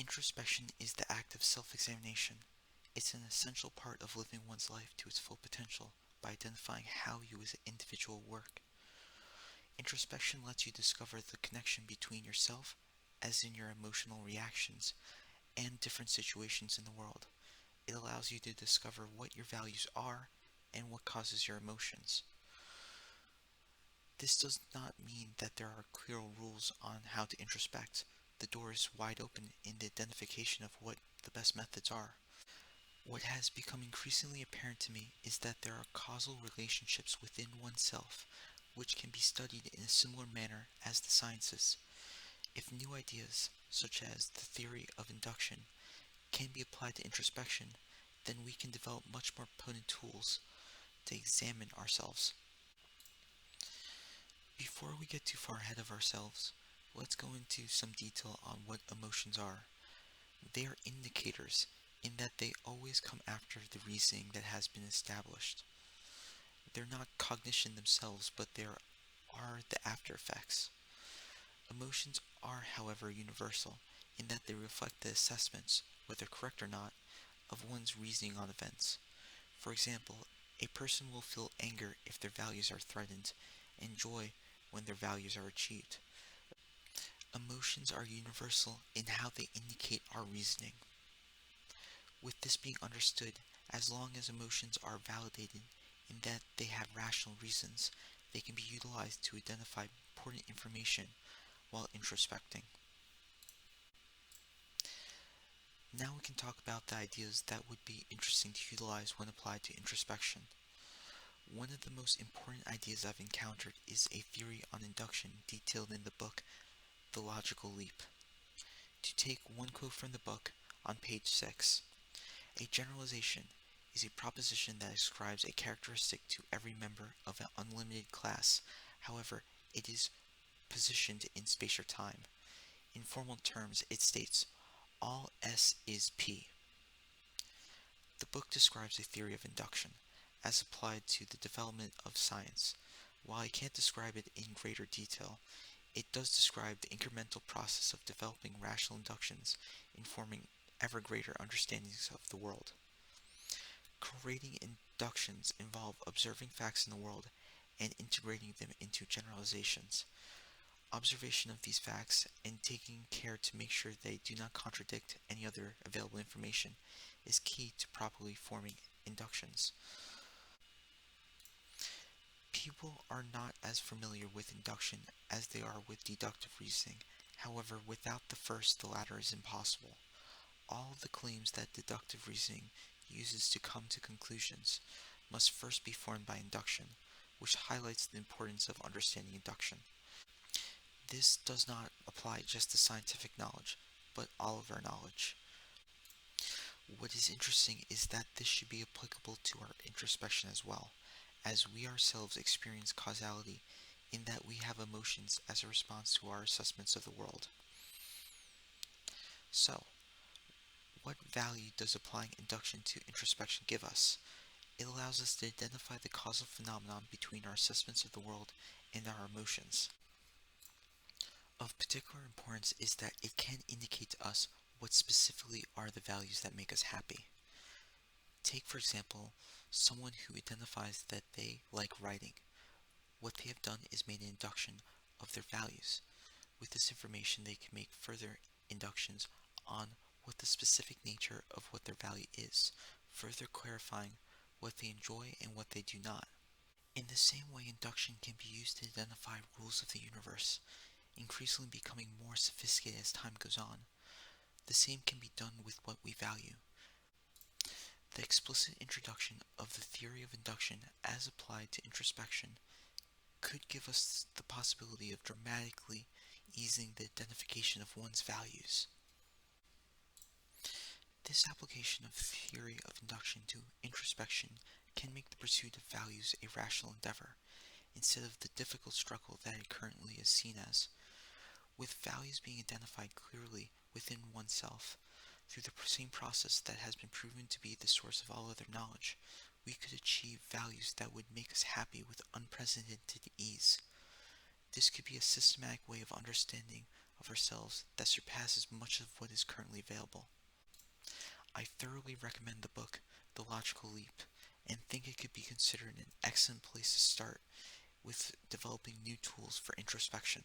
Introspection is the act of self-examination. It's an essential part of living one's life to its full potential by identifying how you as an individual work. Introspection lets you discover the connection between yourself, as in your emotional reactions, and different situations in the world. It allows you to discover what your values are and what causes your emotions. This does not mean that there are clear rules on how to introspect. The door is wide open in the identification of what the best methods are. What has become increasingly apparent to me is that there are causal relationships within oneself which can be studied in a similar manner as the sciences. If new ideas, such as the theory of induction, can be applied to introspection, then we can develop much more potent tools to examine ourselves. Before we get too far ahead of ourselves, let's go into some detail on what emotions are. They are indicators in that they always come after the reasoning that has been established. They're not cognition themselves, but they are the after effects. Emotions are, however, universal in that they reflect the assessments, whether correct or not, of one's reasoning on events. For example, a person will feel anger if their values are threatened, and joy when their values are achieved. Emotions are universal in how they indicate our reasoning. With this being understood, as long as emotions are validated in that they have rational reasons, they can be utilized to identify important information while introspecting. Now we can talk about the ideas that would be interesting to utilize when applied to introspection. One of the most important ideas I've encountered is a theory on induction detailed in the book The Logical Leap. To take one quote from the book on page 6, a generalization is a proposition that ascribes a characteristic to every member of an unlimited class. However, it is positioned in space or time. In formal terms, it states, all S is P. The book describes a theory of induction, as applied to the development of science. While I can't describe it in greater detail, it does describe the incremental process of developing rational inductions in forming ever greater understandings of the world. Creating inductions involve observing facts in the world and integrating them into generalizations. Observation of these facts and taking care to make sure they do not contradict any other available information is key to properly forming inductions. People are not as familiar with induction as they are with deductive reasoning. However, without the first, the latter is impossible. All of the claims that deductive reasoning uses to come to conclusions must first be formed by induction, which highlights the importance of understanding induction. This does not apply just to scientific knowledge, but all of our knowledge. What is interesting is that this should be applicable to our introspection as well, as we ourselves experience causality in that we have emotions as a response to our assessments of the world. So, what value does applying induction to introspection give us? It allows us to identify the causal phenomenon between our assessments of the world and our emotions. Of particular importance is that it can indicate to us what specifically are the values that make us happy. Take, for example, someone who identifies that they like writing. What they have done is made an induction of their values. With this information, they can make further inductions on what the specific nature of what their value is, further clarifying what they enjoy and what they do not. In the same way, induction can be used to identify rules of the universe, increasingly becoming more sophisticated as time goes on. The same can be done with what we value. The explicit introduction of the theory of induction as applied to introspection could give us the possibility of dramatically easing the identification of one's values. This application of theory of induction to introspection can make the pursuit of values a rational endeavor, instead of the difficult struggle that it currently is seen as. With values being identified clearly within oneself, through the same process that has been proven to be the source of all other knowledge, we could achieve values that would make us happy with unprecedented ease. This could be a systematic way of understanding of of ourselves that surpasses much of what is currently available. I thoroughly recommend the book, The Logical Leap, and think it could be considered an excellent place to start with developing new tools for introspection.